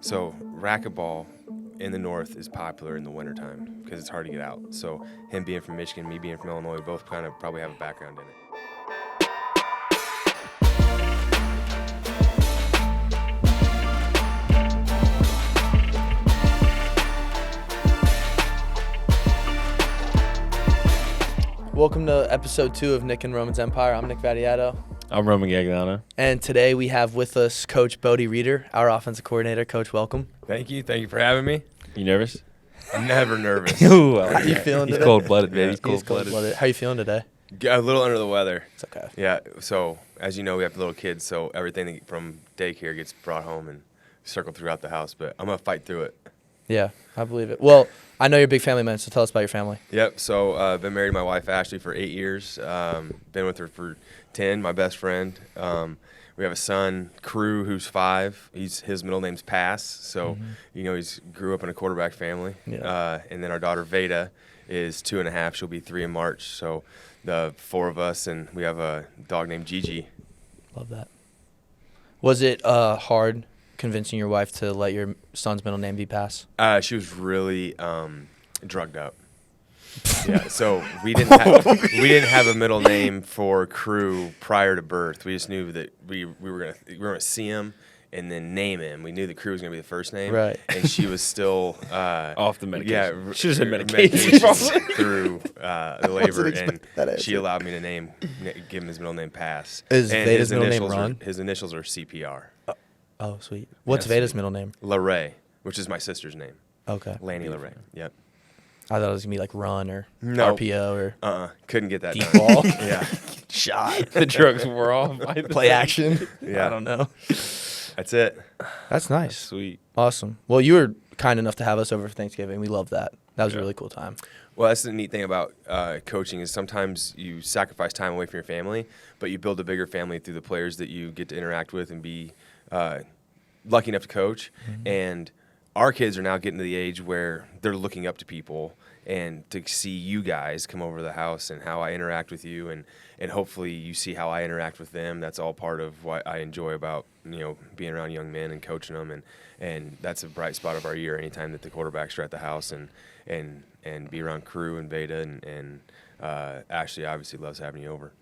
So racquetball in the north is popular in the wintertime because it's hard to get out. So him being from Michigan, me being from Illinois, we both kind of probably have a background in it. Welcome to episode 2 of Nick and Roman's Empire. I'm Nick Vattiato. I'm Roman Gagliano. And today we have with us Coach Bodie Reeder, our offensive coordinator. Coach, welcome. Thank you for having me. You nervous? I'm never nervous. Ooh, How you feeling today? He's cold-blooded, baby. Yeah, He's cold-blooded. How you feeling today? A little under the weather. It's okay. Yeah, so as you know, we have little kids, so everything from daycare gets brought home and circled throughout the house, but I'm going to fight through it. Yeah, I believe it. Well, I know you're a big family man, so tell us about your family. Yep, so I've been married to my wife, Ashley, for 8 years. Been with her for 10, my best friend. We have a son, Crew, who's 5. His middle name's Pass, so he's grew up in a quarterback family. Yeah. And then our daughter, Veda, is 2.5. She'll be 3 in March, so the 4 of us, and we have a dog named Gigi. Love that. Was it hard convincing your wife to let your son's middle name be Pass? She was really drugged up. Yeah, so we didn't have a middle name for Crew prior to birth. We just knew that we were gonna see him and then name him. We knew that Crew was gonna be the first name, Right? And she was still Off the medication. Yeah, She was in medication. through the labor, and that she allowed me to give him his middle name Pass. Is and Veda's middle name Ron? His initials are CPR. Oh, sweet. What's Yeah, Veda's sweet. middle name? LaRae, which is my sister's name. Okay. Lanny LaRae. Yep. I thought it was going to be like Run or No. RPO or Couldn't get that deep done. ball. Yeah. Shot. The drugs were off. Play action. Yeah. I don't know. That's it. That's nice. Sweet. Awesome. Well, you were kind enough to have us over for Thanksgiving. We love that. That was a really cool time. Well, that's the neat thing about coaching is sometimes you sacrifice time away from your family, but you build a bigger family through the players that you get to interact with and be lucky enough to coach. And our kids are now getting to the age where they're looking up to people, and to see you guys come over to the house and how I interact with you, and hopefully you see how I interact with them. That's all part of what I enjoy about being around young men and coaching them, and that's a bright spot of our year. Anytime that the quarterbacks are at the house and be around Crew and Veda and Ashley obviously loves having you over.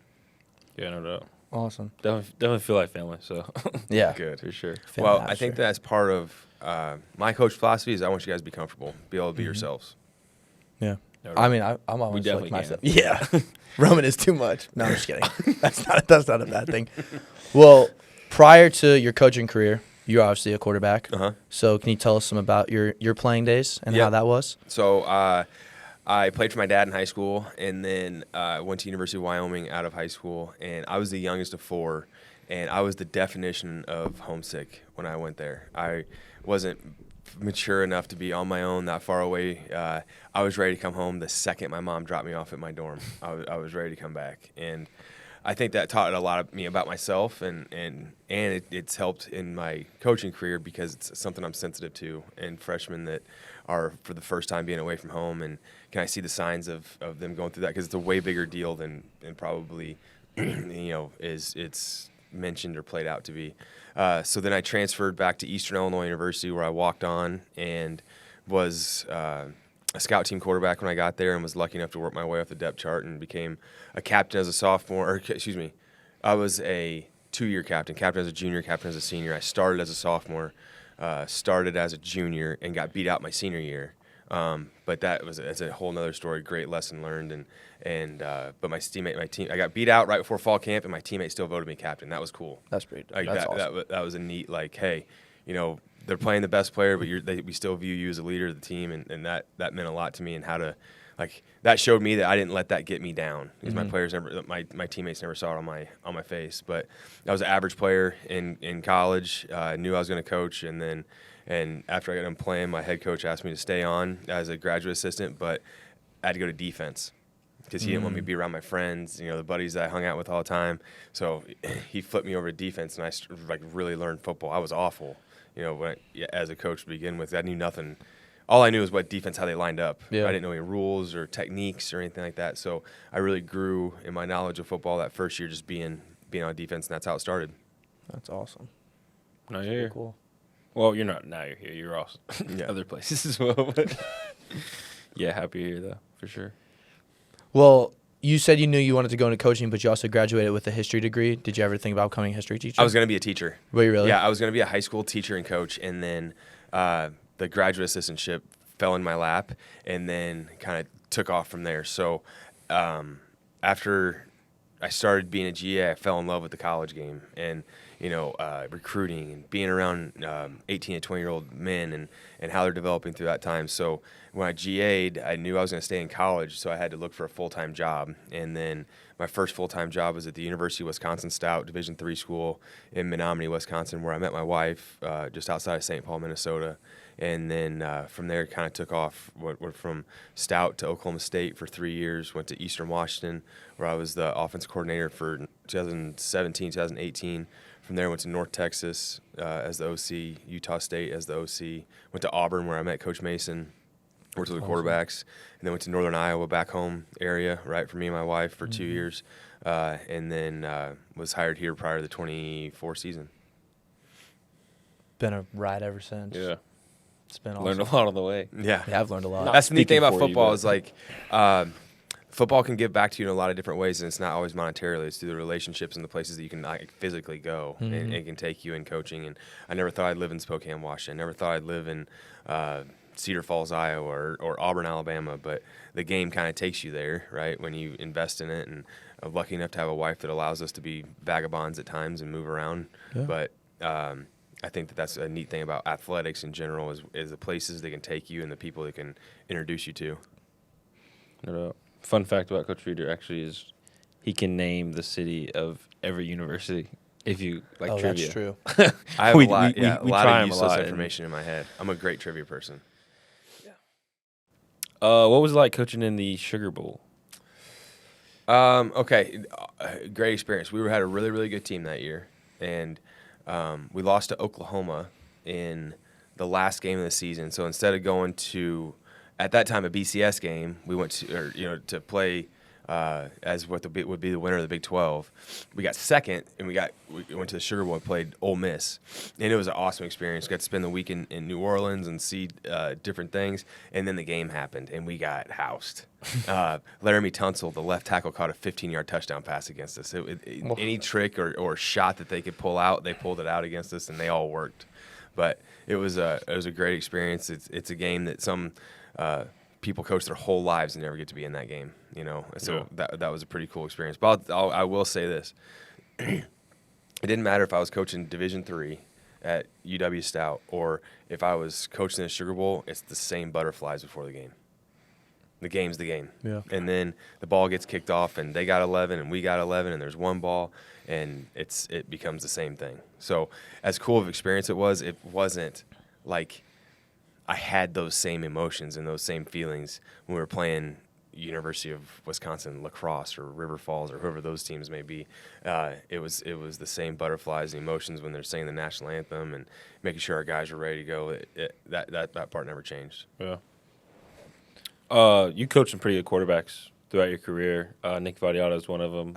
Yeah, no doubt. Awesome. Definitely feel like family, so. Yeah. Good. For sure. Family Well, house, I think sure. that's part of my coach philosophy is I want you guys to be comfortable, be able to be yourselves. Yeah. No I mean, I'm always definitely like can. myself. Yeah. Roman is too much. No, I'm just kidding. That's not a bad thing. Well, prior to your coaching career, you're obviously a quarterback. Uh-huh. So can you tell us some about your playing days and Yeah. how that was? So I played for my dad in high school, and then went to University of Wyoming out of high school, and I was the youngest of 4, and I was the definition of homesick when I went there. I wasn't mature enough to be on my own that far away. I was ready to come home the second my mom dropped me off at my dorm. I was ready to come back, and I think that taught a lot of me about myself, and it's helped in my coaching career because it's something I'm sensitive to. And freshmen that are for the first time being away from home, and can I see the signs of them going through that, because it's a way bigger deal than probably it's mentioned or played out to be. So then I transferred back to Eastern Illinois University, where I walked on and was a scout team quarterback when I got there, and was lucky enough to work my way up the depth chart and became a captain as a sophomore. Or excuse me, I was a 2-year captain as a junior, captain as a senior. I started as a sophomore, started as a junior, and got beat out my senior year. But that's a whole nother story. Great lesson learned, but my team, I got beat out right before fall camp, and my teammate still voted me captain. That was cool. That's pretty. Like, That's awesome. that was a neat, like, hey, they're playing the best player, but we still view you as a leader of the team, and that meant a lot to me, and how to, like, that showed me that I didn't let that get me down, because my teammates never saw it on my face. But I was an average player in college. I knew I was going to coach, and after I got done playing, my head coach asked me to stay on as a graduate assistant, but I had to go to defense, because he didn't want me to be around my friends, the buddies that I hung out with all the time. So he flipped me over to defense, and I really learned football. I was awful, as a coach to begin with. I knew nothing. All I knew was what defense, how they lined up. Yeah. I didn't know any rules or techniques or anything like that. So I really grew in my knowledge of football that first year, just being on defense, and that's how it started. That's awesome. Not here. Cool. Well, you're not now. You're here. You're also Yeah. other places as well. But yeah, happy you're here though, for sure. Well, you said you knew you wanted to go into coaching, but you also graduated with a history degree. Did you ever think about becoming a history teacher? I was going to be a teacher. Were you really? Yeah, I was going to be a high school teacher and coach, and then the graduate assistantship fell in my lap, and then kind of took off from there. So after I started being a GA, I fell in love with the college game and, recruiting and being around 18 to 20-year-old men and how they're developing through that time. So when I GA'd, I knew I was going to stay in college, so I had to look for a full-time job. And then my first full-time job was at the University of Wisconsin Stout Division III school in Menominee, Wisconsin, where I met my wife just outside of St. Paul, Minnesota. And then from there, kind of took off. Went from Stout to Oklahoma State for 3 years. Went to Eastern Washington, where I was the offensive coordinator for 2017, 2018. From there, went to North Texas as the OC, Utah State as the OC. Went to Auburn, where I met Coach Mason, worked with the quarterbacks. And then went to Northern Iowa, back home area, right, for me and my wife for 2 years. And then was hired here prior to the 24 season. Been a ride ever since. Yeah, It's been awesome. learned a lot on the way. Yeah. Yeah, I've learned a lot. Not That's the neat thing speaking about for you, football but- is like football can give back to you in a lot of different ways, and it's not always monetarily. It's through the relationships and the places that you can like, physically go, and it can take you in coaching. And I never thought I'd live in Spokane, Washington. I never thought I'd live in Cedar Falls, Iowa, or Auburn, Alabama. But the game kind of takes you there, right, when you invest in it. And I'm lucky enough to have a wife that allows us to be vagabonds at times and move around. Yeah. But I think that's a neat thing about athletics in general is the places they can take you and the people they can introduce you to. No doubt. Fun fact about Coach Reeder actually is he can name the city of every university if you like trivia. That's true. I have We- a lot, we- yeah, we a lot try of 'em a useless lot, and- information in my head. I'm a great trivia person. What was it like coaching in the Sugar Bowl? Okay, great experience. We had a really, really good team that year, and we lost to Oklahoma in the last game of the season. So instead of going to, at that time, a BCS game, we went to, to play as what would be the winner of the Big 12. We got second, and we went to the Sugar Bowl and played Ole Miss, and it was an awesome experience. Got to spend the week in New Orleans and see different things, and then the game happened, and we got housed. Laramie Tunsil, the left tackle, caught a 15-yard touchdown pass against us. Any trick or shot that they could pull out, they pulled it out against us, and they all worked. But it was a great experience. It's a game that some people coach their whole lives and never get to be in that game, So that was a pretty cool experience. But I will say this: it didn't matter if I was coaching Division III at UW Stout or if I was coaching the Sugar Bowl. It's the same butterflies before the game. The game's the game. Yeah. And then the ball gets kicked off, and they got 11, and we got 11, and there's one ball, and it becomes the same thing. So as cool of experience it wasn't like I had those same emotions and those same feelings when we were playing University of Wisconsin lacrosse or River Falls or whoever those teams may be. It was the same butterflies and emotions when they're singing the national anthem and making sure our guys were ready to go. That part never changed. Yeah. You coached some pretty good quarterbacks throughout your career. Nick Vattiato is one of them.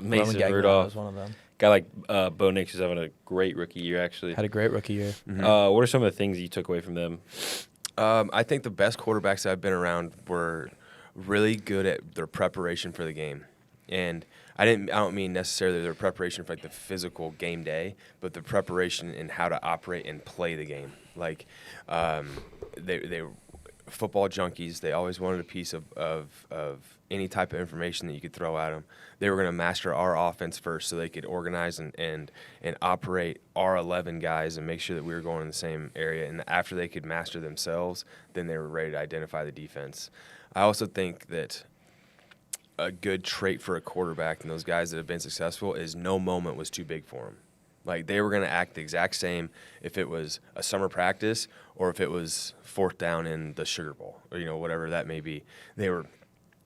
Mason Gagliano Rudolph. was one of them. Guy like Bo Nix is having a great rookie year, actually. Had a great rookie year. What are some of the things you took away from them? I think the best quarterbacks I've been around were really good at their preparation for the game. And I don't mean necessarily their preparation for like the physical game day, but the preparation in how to operate and play the game. Like they were football junkies. They always wanted a piece of any type of information that you could throw at them. They were going to master our offense first so they could organize and operate our 11 guys and make sure that we were going in the same area. And after they could master themselves, then they were ready to identify the defense. I also think that a good trait for a quarterback and those guys that have been successful is no moment was too big for them. Like they were going to act the exact same if it was a summer practice or if it was fourth down in the Sugar Bowl or whatever that may be. They were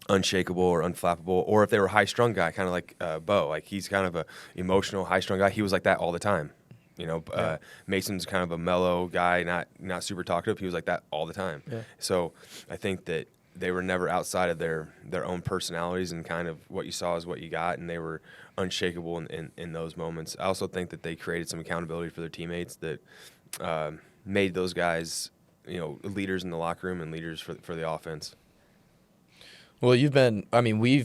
unshakable or unflappable, or if they were a high-strung guy, kind of like Bo. Like he's kind of a emotional, high-strung guy. He was like that all the time. Mason's kind of a mellow guy, not super talkative. He was like that all the time. Yeah. So I think that they were never outside of their own personalities, and kind of what you saw is what you got, and they were unshakable in those moments. I also think that they created some accountability for their teammates that made those guys, leaders in the locker room and leaders for the offense. Well, we've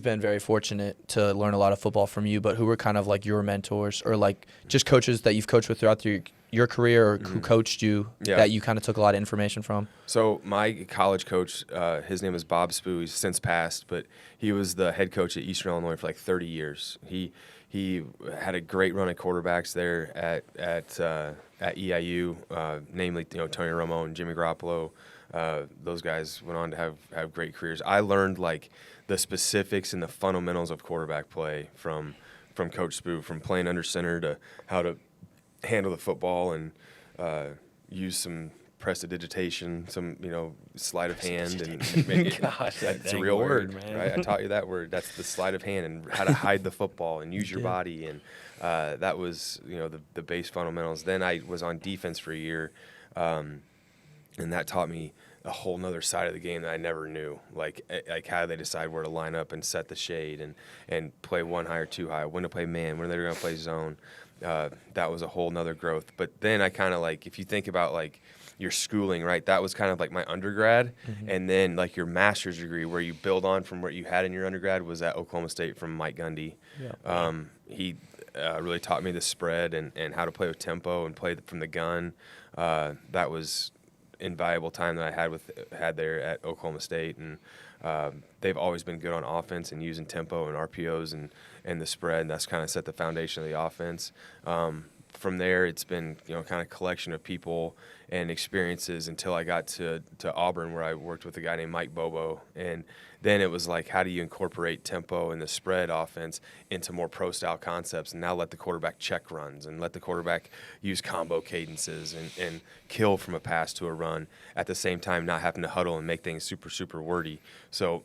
been very fortunate to learn a lot of football from you, but who were kind of like your mentors or like just coaches that you've coached with throughout your career or who coached you that you kind of took a lot of information from? So my college coach, his name is Bob Spoo. He's since passed, but he was the head coach at Eastern Illinois for like 30 years. He had a great run of quarterbacks there at EIU, namely Tony Romo and Jimmy Garoppolo. Those guys went on to have great careers. I learned like the specifics and the fundamentals of quarterback play from Coach Spoo, from playing under center to how to handle the football and use some prestidigitation, some sleight of hand, and make it. Gosh, that's a real word, man. Right? I taught you that word. That's the sleight of hand and how to hide the football and use your body, and that was the base fundamentals. Then I was on defense for a year, and that taught me a whole nother side of the game that I never knew, like how do they decide where to line up and set the shade and play one high or two high, when to play man, when they're going to play zone. That was a whole nother growth. But then I kind of like, if you think about like your schooling, right, that was kind of like my undergrad, and then like your master's degree where you build on from what you had in your undergrad was at Oklahoma State from Mike Gundy. He really taught me the spread and how to play with tempo and play from the gun. That was invaluable time that I had there at Oklahoma State, and they've always been good on offense and using tempo and RPOs and the spread, and that's kind of set the foundation of the offense. From there, it's been kind of collection of people and experiences until I got to Auburn, where I worked with a guy named Mike Bobo, and then it was like, how do you incorporate tempo and the spread offense into more pro-style concepts, and now let the quarterback check runs and let the quarterback use combo cadences and kill from a pass to a run at the same time, not having to huddle and make things super, super wordy. So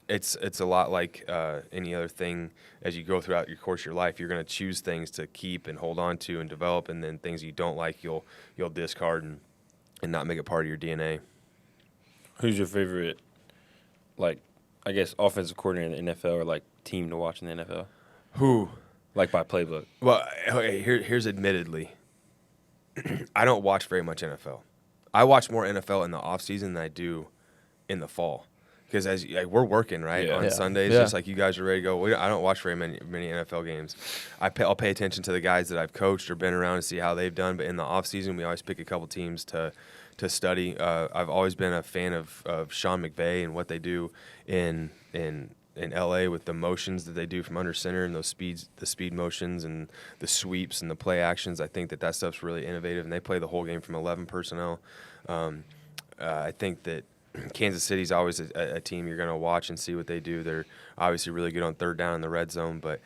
it's a lot like any other thing. As you go throughout your course of your life, you're going to choose things to keep and hold on to and develop, and then things you don't like you'll discard and not make it part of your DNA. Who's your favorite, like, I guess, offensive coordinator in the NFL or, like, team to watch in the NFL? Who? Like, by playbook. Well, okay, here's admittedly, I don't watch very much NFL. I watch more NFL in the offseason than I do in the fall. Because we're working, right, on Sundays, just like you guys are ready to go. I don't watch very many NFL games. I'll pay attention to the guys that I've coached or been around and see how they've done. But in the offseason, we always pick a couple teams to study. I've always been a fan of Sean McVay and what they do in LA with the motions that they do from under center and the speed motions and the sweeps and the play actions. I think that stuff's really innovative, and they play the whole game from 11 personnel. I think that Kansas City's always a team you're going to watch and see what they do. They're obviously really good on third down in the red zone, but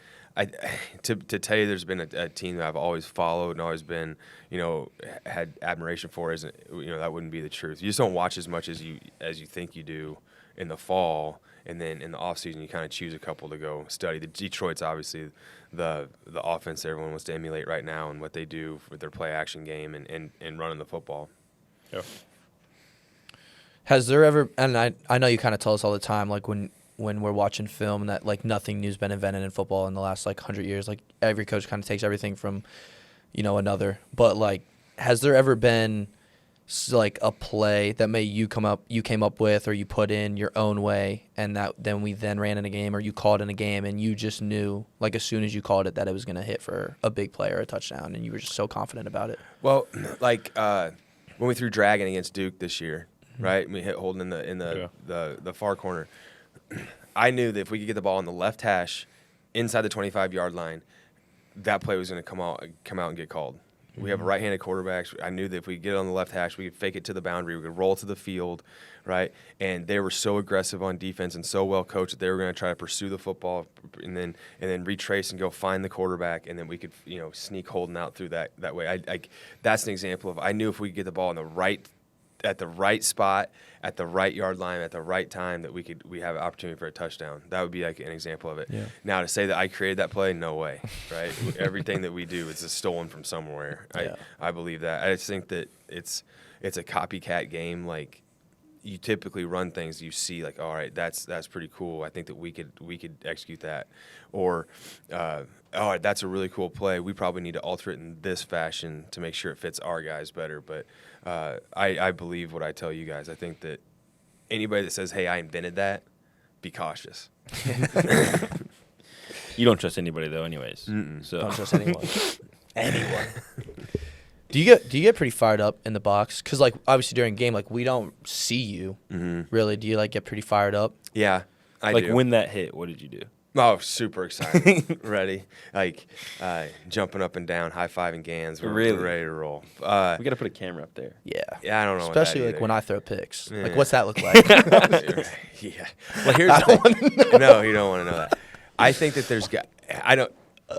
to tell you there's been a team that I've always followed and always been, had admiration for, isn't, that wouldn't be the truth. You just don't watch as much as you think you do in the fall, and then in the offseason you kind of choose a couple to go study. The Detroit's obviously the offense everyone wants to emulate right now and what they do with their play action game and running the football. Yeah. Has there ever, and I know you kind of tell us all the time, like when we're watching film, that like nothing new's been invented in football in the last like 100 years. Like every coach kind of takes everything from, another. But like, has there ever been like a play that you came up with or you put in your own way, and that then we ran in a game, or you called in a game and you just knew like as soon as you called it that it was going to hit for a big play or a touchdown, and you were just so confident about it? Well, like when we threw Dragon against Duke this year. Right, we hit Holden in the far corner. I knew that if we could get the ball on the left hash, inside the 25-yard line, that play was going to come out and get called. We have a right-handed quarterback. I knew that if we could get it on the left hash, we could fake it to the boundary. We could roll to the field, right? And they were so aggressive on defense and so well coached that they were going to try to pursue the football and then retrace and go find the quarterback, and then we could sneak Holden out through that way. That's an example of, I knew if we could get the ball at the right spot, at the right yard line, at the right time, that we have an opportunity for a touchdown. That would be like an example of it. Yeah. Now, to say that I created that play, no way, right? Everything that we do is stolen from somewhere. I believe that. I just think that it's a copycat game. Like, you typically run things you see like, all right, that's pretty cool. I think that we could execute that, or all right, that's a really cool play. We probably need to alter it in this fashion to make sure it fits our guys better. But I believe what I tell you guys. I think that anybody that says, hey, I invented that, be cautious. You don't trust anybody though, anyways. So Don't trust anyone. Anyone. Do you get pretty fired up in the box? Because, like, obviously during game, like, we don't see you, really. Do you, like, get pretty fired up? Yeah, I like do. when that hit, what did you do? Oh, super excited. Ready. Like, jumping up and down, high-fiving Gans. We're Really? ready to roll. We got to put a camera up there. Yeah. Yeah, I don't know. Especially, what like, that when I throw picks. Yeah. Like, what's that look like? Yeah. Well, here's the thing. No, you don't want to know that. I think that there's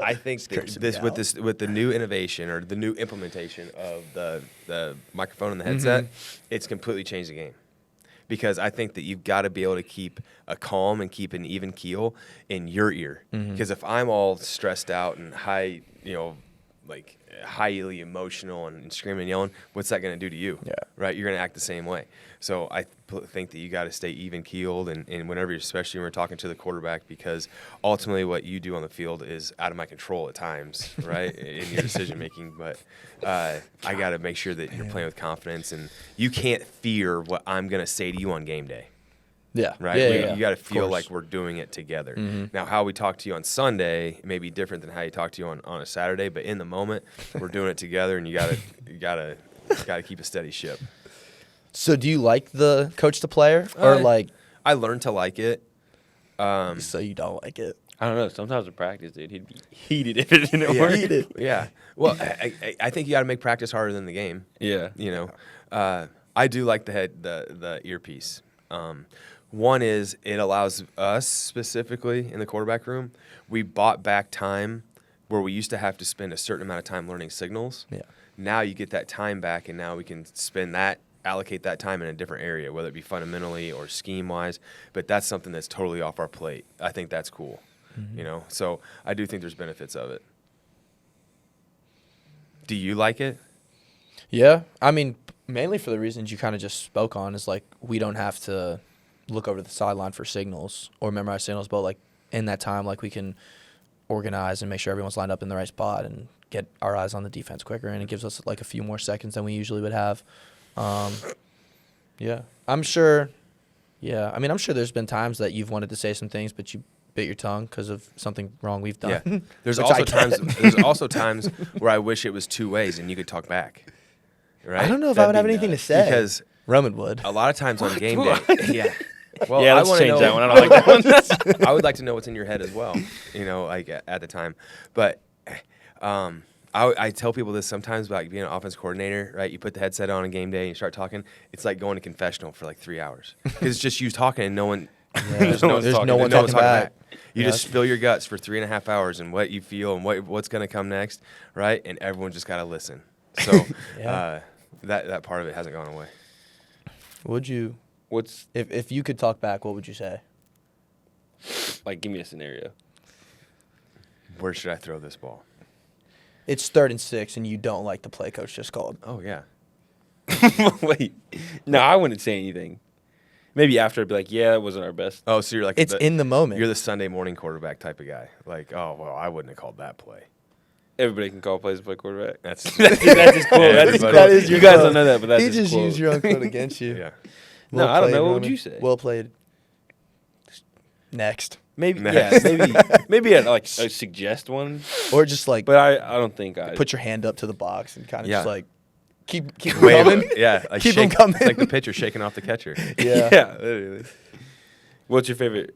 I think that with the new innovation or the new implementation of the microphone and the headset, it's completely changed the game. Because I think that you've got to be able to keep a calm and keep an even keel in your ear. Because if I'm all stressed out and high, like highly emotional and screaming and yelling, what's that going to do to you? Yeah. Right? You're going to act the same way. So I think that you got to stay even keeled and whenever, especially when we're talking to the quarterback, because ultimately what you do on the field is out of my control at times, right, in your decision making. But I got to make sure that you're playing with confidence, and you can't fear what I'm going to say to you on game day. Yeah. Right? Yeah. You got to feel like we're doing it together. Now, how we talk to you on Sunday may be different than how you talk to you on a Saturday, but in the moment, we're doing it together, and you gotta keep a steady ship. So do you like the coach to player? Or, like... I learned to like it. So you don't like it? I don't know. Sometimes in practice, dude, he'd be heated if it didn't work. Yeah. Well, I think you got to make practice harder than the game. Yeah. I do like the earpiece. One is it allows us specifically in the quarterback room. We bought back time where we used to have to spend a certain amount of time learning signals. Yeah. Now you get that time back, and now we can allocate that time in a different area, whether it be fundamentally or scheme-wise. But that's something that's totally off our plate. I think that's cool. So I do think there's benefits of it. Do you like it? Yeah. I mean, mainly for the reasons you kind of just spoke on is, like, we don't have to look over the sideline for signals or memorize signals, but, like, in that time, like, we can organize and make sure everyone's lined up in the right spot and get our eyes on the defense quicker, and it gives us, like, a few more seconds than we usually would have. Yeah. I'm sure there's been times that you've wanted to say some things, but you bit your tongue because of something wrong we've done. Yeah. There's also times where I wish it was two ways and you could talk back. Right? I don't know if I would have anything to say. Because Roman would. a lot of times on game day. Yeah. Well, Yeah, I let's wanna change know, that one. I don't like that one. I would like to know what's in your head as well, like at the time. But I tell people this sometimes about being an offensive coordinator, right? You put the headset on game day and you start talking. It's like going to confessional for like 3 hours. Because it's just you talking and no one there's no one talking back. You just spill your guts for 3.5 hours and what you feel and what's going to come next, right? And everyone just got to listen. So that part of it hasn't gone away. Would you? If you could talk back, what would you say? Like, give me a scenario. Where should I throw this ball? It's 3rd and 6, and you don't like the play coach just called. Oh, yeah. Wait. No, I wouldn't say anything. Maybe after I'd be like, yeah, that wasn't our best. Oh, so you're like it's in the moment. You're the Sunday morning quarterback type of guy. Like, oh, well, I wouldn't have called that play. Everybody can call plays to play quarterback. That's his quote. That is you guys don't know that, but that's his just quote. used your own quote against you. Yeah. No, I don't know. What would you say? Well played. Next. Maybe, Next. maybe I'd like suggest one, or just like. But I don't think I put your hand up to the box and kind of just like keep Wait, coming. Yeah, like keep them coming. It's like the pitcher shaking off the catcher. Yeah. Literally. What's your favorite?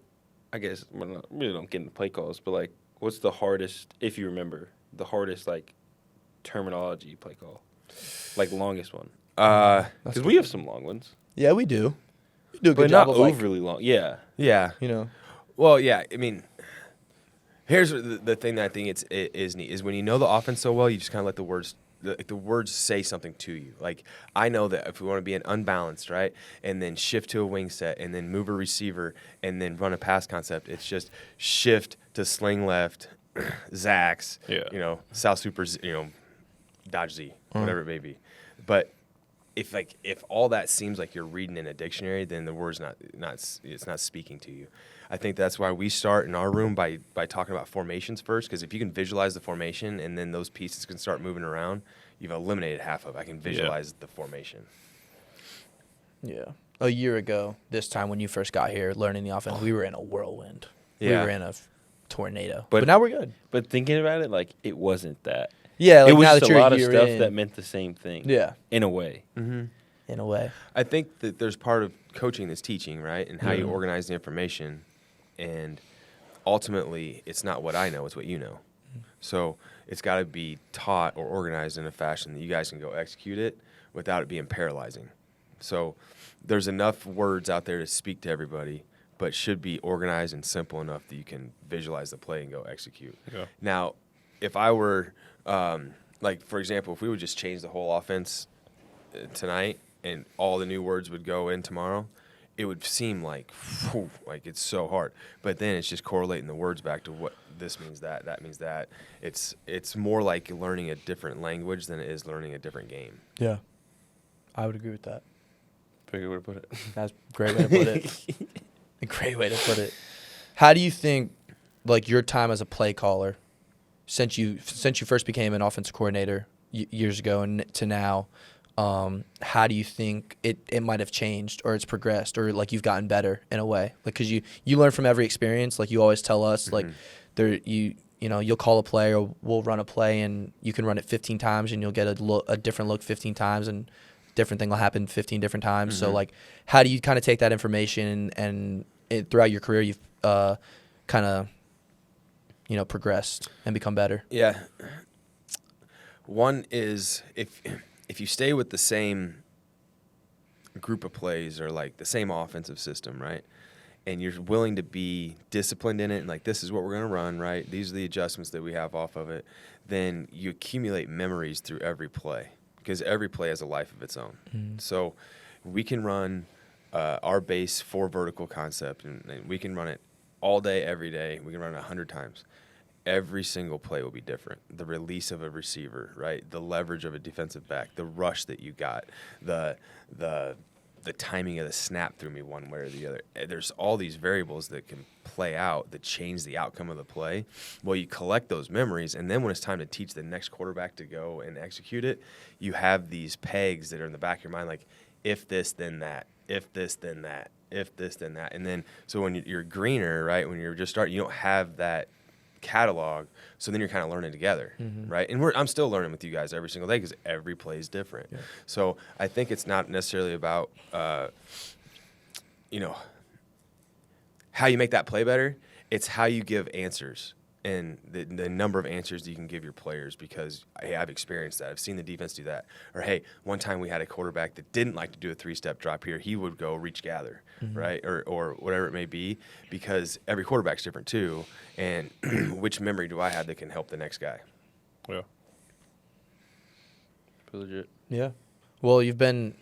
I guess we really don't get into play calls, but like, what's the hardest, if you remember, the hardest like terminology play call, like longest one? Because we have some long ones. Yeah, we do. We do a good But job not of overly long. Yeah. Yeah. Well, yeah. I mean, here's the thing that I think is neat is when you know the offense so well, you just kind of let the words say something to you. Like, I know that if we want to be an unbalanced, right, and then shift to a wing set, and then move a receiver, and then run a pass concept, it's just shift to sling left, Zax, South Super, Dodge Z, whatever it may be. But if all that seems like you're reading in a dictionary, then the word's it's not speaking to you. I think that's why we start in our room by talking about formations first, because if you can visualize the formation and then those pieces can start moving around, you've eliminated half of it. I can visualize the formation. Yeah. A year ago, this time when you first got here, learning the offense, we were in a whirlwind. Yeah. We were in a tornado. But now we're good. But thinking about it, like, it wasn't that. Yeah, like it was now just that a you're lot of year stuff in, that meant the same thing. Yeah. In a way. Mm-hmm. In a way. I think that there's part of coaching that's teaching, right? And how you organize the information. And ultimately, it's not what I know, it's what you know. So it's got to be taught or organized in a fashion that you guys can go execute it without it being paralyzing. So there's enough words out there to speak to everybody, but should be organized and simple enough that you can visualize the play and go execute. Yeah. Now, if I were, like, for example, if we would just change the whole offense tonight and all the new words would go in tomorrow, it would seem like it's so hard. But then it's just correlating the words back to what this means that means that. It's more like learning a different language than it is learning a different game. Yeah. I would agree with that. Pretty good way to put it. That's a great way to put it. A great way to put it. How do you think, like, your time as a play caller, since you first became an offensive coordinator years ago and to now, how do you think it might have changed or it's progressed or, like, you've gotten better in a way? Like, because you learn from every experience. Like, you always tell us, like, you'll call a play or we'll run a play and you can run it 15 times and you'll get a different look 15 times and different thing will happen 15 different times. Mm-hmm. So, like, how do you kind of take that information and throughout your career you've kind of, progressed and become better? Yeah. One is if you stay with the same group of plays or, like, the same offensive system, right, and you're willing to be disciplined in it and, like, this is what we're going to run, right, these are the adjustments that we have off of it, then you accumulate memories through every play because every play has a life of its own. Mm-hmm. So we can run our base 4 vertical concept, and we can run it all day, every day. We can run it 100 times. Every single play will be different. The release of a receiver, right? The leverage of a defensive back, the rush that you got, the timing of the snap threw me one way or the other. There's all these variables that can play out that change the outcome of the play. Well, you collect those memories, and then when it's time to teach the next quarterback to go and execute it, you have these pegs that are in the back of your mind, like, if this, then that. If this, then that. If this, then that. And then, so when you're greener, right, when you're just starting, you don't have that catalog, so then you're kind of learning together, mm-hmm. right? And I'm still learning with you guys every single day because every play is different. Yeah. So I think it's not necessarily about, how you make that play better. It's how you give answers and the number of answers you can give your players because, hey, I've experienced that. I've seen the defense do that. Or, hey, one time we had a quarterback that didn't like to do a 3-step drop here. He would go reach gather, mm-hmm. right? Or whatever it may be, because every quarterback's different too. And which memory do I have that can help the next guy? Yeah. Pretty legit. Yeah. Well, you've been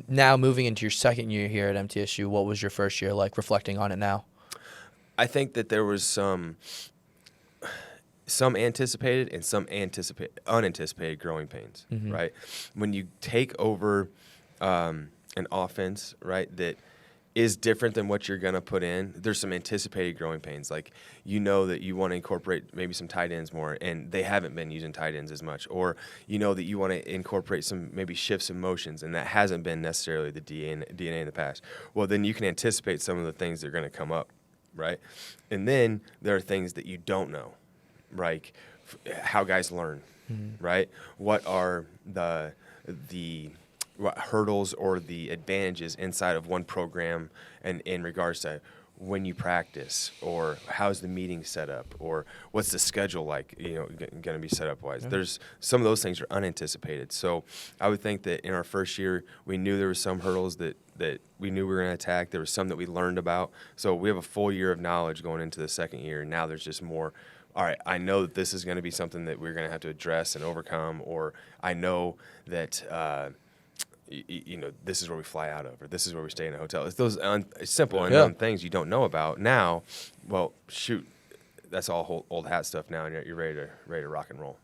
now moving into your second year here at MTSU. What was your first year like, reflecting on it now? I think that there was some anticipated and some unanticipated growing pains, mm-hmm. right? When you take over an offense, right, that is different than what you're going to put in, there's some anticipated growing pains. Like, that you want to incorporate maybe some tight ends more, and they haven't been using tight ends as much. Or that you want to incorporate some maybe shifts and motions, and that hasn't been necessarily the DNA in the past. Well, then you can anticipate some of the things that are going to come up, right? And then there are things that you don't know, like how guys learn, mm-hmm. right? What are the hurdles or the advantages inside of one program and in regards to when you practice, or how's the meeting set up, or what's the schedule like, going to be set up wise. Yeah. There's some of those things are unanticipated. So I would think that in our first year, we knew there were some hurdles that we knew we were going to attack. There was some that we learned about. So we have a full year of knowledge going into the second year. And now there's just more, all right, I know that this is going to be something that we're going to have to address and overcome, or I know that, this is where we fly out of, or this is where we stay in a hotel. It's those simple unknown things you don't know about. Now, well, shoot, that's all old hat stuff now, and you're ready to rock and roll.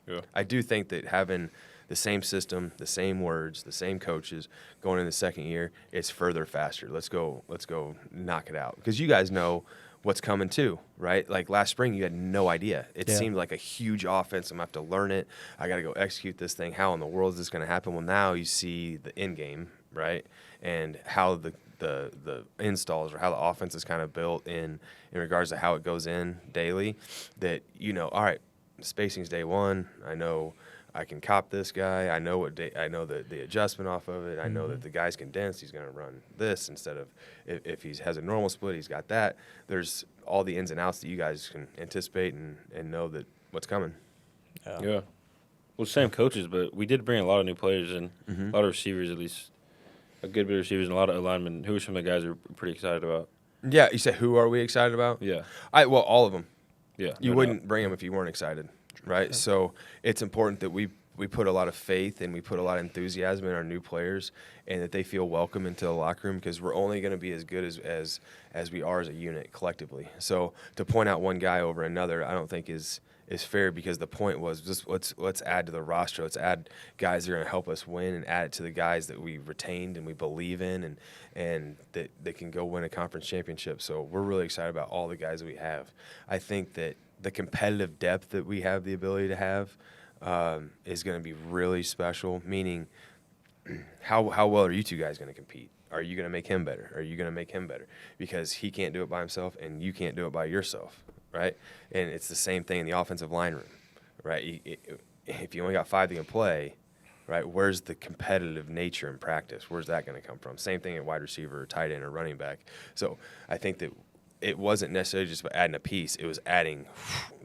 Yeah. I do think that having the same system, the same words, the same coaches going in the second year. It's further faster. Let's go knock it out. Because you guys know what's coming too, right? Like last spring, you had no idea. It seemed like a huge offense. I'm going to have to learn it. I got to go execute this thing. How in the world is this going to happen? Well, now you see the end game, right? And how the installs or how the offense is kind of built in regards to how it goes in daily, that, all right, spacing's day one. I know I can cop this guy. I know I know the adjustment off of it. I know that the guy's condensed. He's going to run this instead of if he has a normal split, he's got that. There's all the ins and outs that you guys can anticipate and know that what's coming. Yeah. Well, same coaches, but we did bring a lot of new players and a lot of receivers, at least a good bit of receivers and a lot of linemen. Who are some of the guys we're pretty excited about? Yeah, you said who are we excited about? Yeah. Well, all of them. Yeah. You wouldn't bring them if you weren't excited, right? So it's important that we put a lot of faith and we put a lot of enthusiasm in our new players and that they feel welcome into the locker room, because we're only going to be as good as we are as a unit collectively. So to point out one guy over another, I don't think is fair, because the point was just let's add to the roster. Let's add guys that are going to help us win and add it to the guys that we retained and we believe in and that they can go win a conference championship. So we're really excited about all the guys that we have. I think that the competitive depth that we have the ability to have is going to be really special, meaning how well are you two guys going to compete? Are you going to make him better? Are you going to make him better? Because he can't do it by himself and you can't do it by yourself, right? And it's the same thing in the offensive line room, right? If you only got 5 that can play, right, where's the competitive nature in practice? Where's that going to come from? Same thing at wide receiver or tight end or running back. So I think that it wasn't necessarily just about adding a piece. It was adding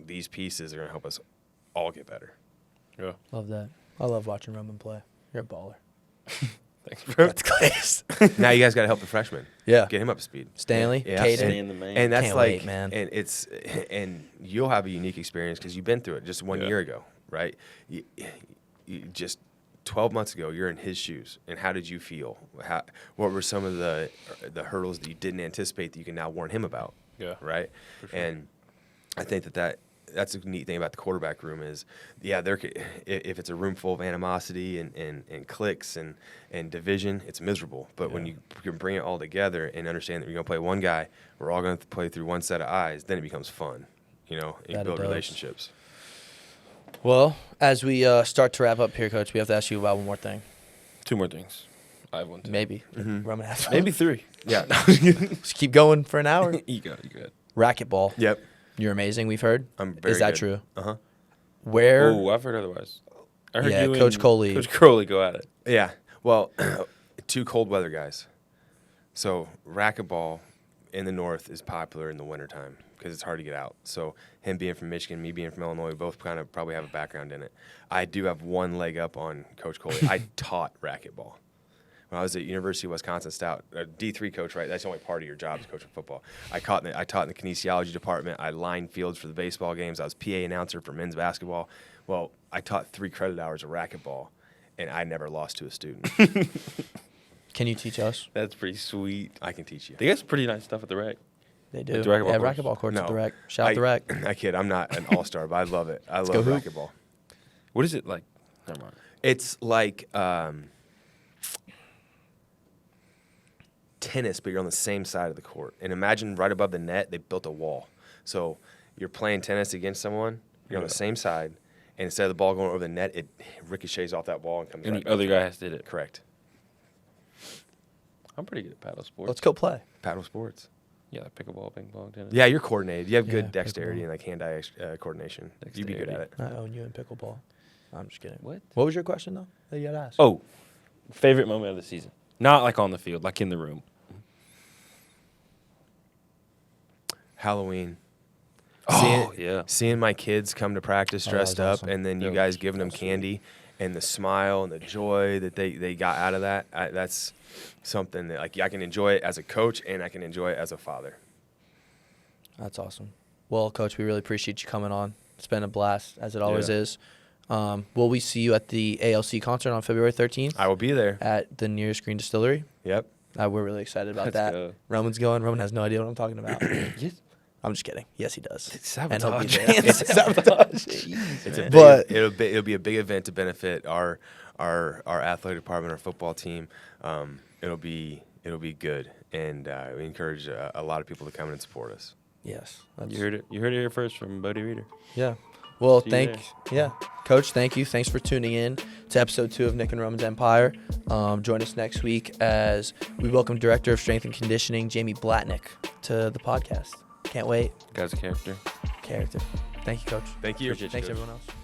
these pieces that are going to help us all get better. Yeah. Love that. I love watching Roman play. You're a baller. Thanks, bro. That's class. Now you guys got to help the freshman. Yeah. Get him up to speed. Stanley, Yeah. Caden. Stan the man. And that's Can't like, wait, man. And you'll have a unique experience because you've been through it just 1 year ago, right? You just 12 months ago, you're in his shoes. And how did you feel? What were some of the hurdles that you didn't anticipate that you can now warn him about? Yeah. Right? For sure. And I think that's a neat thing about the quarterback room is, if it's a room full of animosity and cliques and division, it's miserable. But when you can bring it all together and understand that you're going to play one guy, we're all going to play through one set of eyes, then it becomes fun, and you build relationships. Well, as we start to wrap up here, Coach, we have to ask you about one more thing. 2 more things. I have one too. Maybe. Roman has one. Maybe 3. Yeah. Just keep going for an hour. You got it. Racquetball. Yep. You're amazing, we've heard. I'm very Is that good. true? Uh-huh. Where? Oh, I've heard otherwise. I heard Yeah, you Coach and Coley. Coach Crowley go at it. Yeah. Well, 2 cold weather guys. So racquetball in the north is popular in the wintertime because it's hard to get out. So him being from Michigan, me being from Illinois, we both kind of probably have a background in it. I do have one leg up on Coach Coley. I taught racquetball. When I was at University of Wisconsin Stout, a D3 coach, right? That's the only part of your job is coaching football. I taught in the kinesiology department. I lined fields for the baseball games. I was PA announcer for men's basketball. Well, I taught 3 credit hours of racquetball, and I never lost to a student. Can you teach us? That's pretty sweet. I can teach you. They got some pretty nice stuff at the rec. They do. At the racquetball courts? Racquetball courts at the No. rec. Shout out the rec. I kid. I'm not an all-star, but I love it. I go love hoop. racquetball. What is it like? Never mind. It's like tennis, but you're on the same side of the court. And imagine right above the net, they built a wall. So you're playing tennis against someone, you're on the same side, and instead of the ball going over the net, it ricochets off that wall and comes And right the other guy has to hit it. Correct. I'm pretty good at paddle sports. Let's go play. Paddle sports. Yeah, like pickleball, ping pong, tennis. Yeah, you're coordinated. You have good Yeah, dexterity pickleball. and like hand-eye coordination. You'd be good at it. I own you in pickleball. I'm just kidding. What? What was your question, though, that you had asked? Oh, favorite moment of the season. Not like on the field, like in the room. Halloween. Yeah. Seeing my kids come to practice Oh, that dressed was up, awesome. and then you That guys was giving them sweet. candy, and the smile and the joy that they got out of that. That's something that I can enjoy it as a coach, and I can enjoy it as a father. That's awesome. Well, Coach, we really appreciate you coming on. It's been a blast, as it always Yeah. is. Will we see you at the ALC concert on February 13th I will be there. at the Nearest Green Distillery? Yep. We're really excited about Let's that. go. Roman's going. Roman has no idea what I'm talking about. Yes. I'm just kidding. Yes, he does. It's And he'll be sabotage. there. It's sabotage. It's a big, But- it'll be a big event to benefit our athletic department, our football team. It'll be good, and we encourage a lot of people to come and support us. Yes. You heard it. You heard it here first from Bodie Reeder. Yeah. Well, See you Coach, thank you. Thanks for tuning in to episode 2 of Nick and Roman's Empire. Join us next week as we welcome Director of Strength and Conditioning, Jamie Blatnick, to the podcast. Can't wait. Guy's a character. Character. Thank you, Coach. Thank you. Appreciate you, Thanks, Coach. everyone else.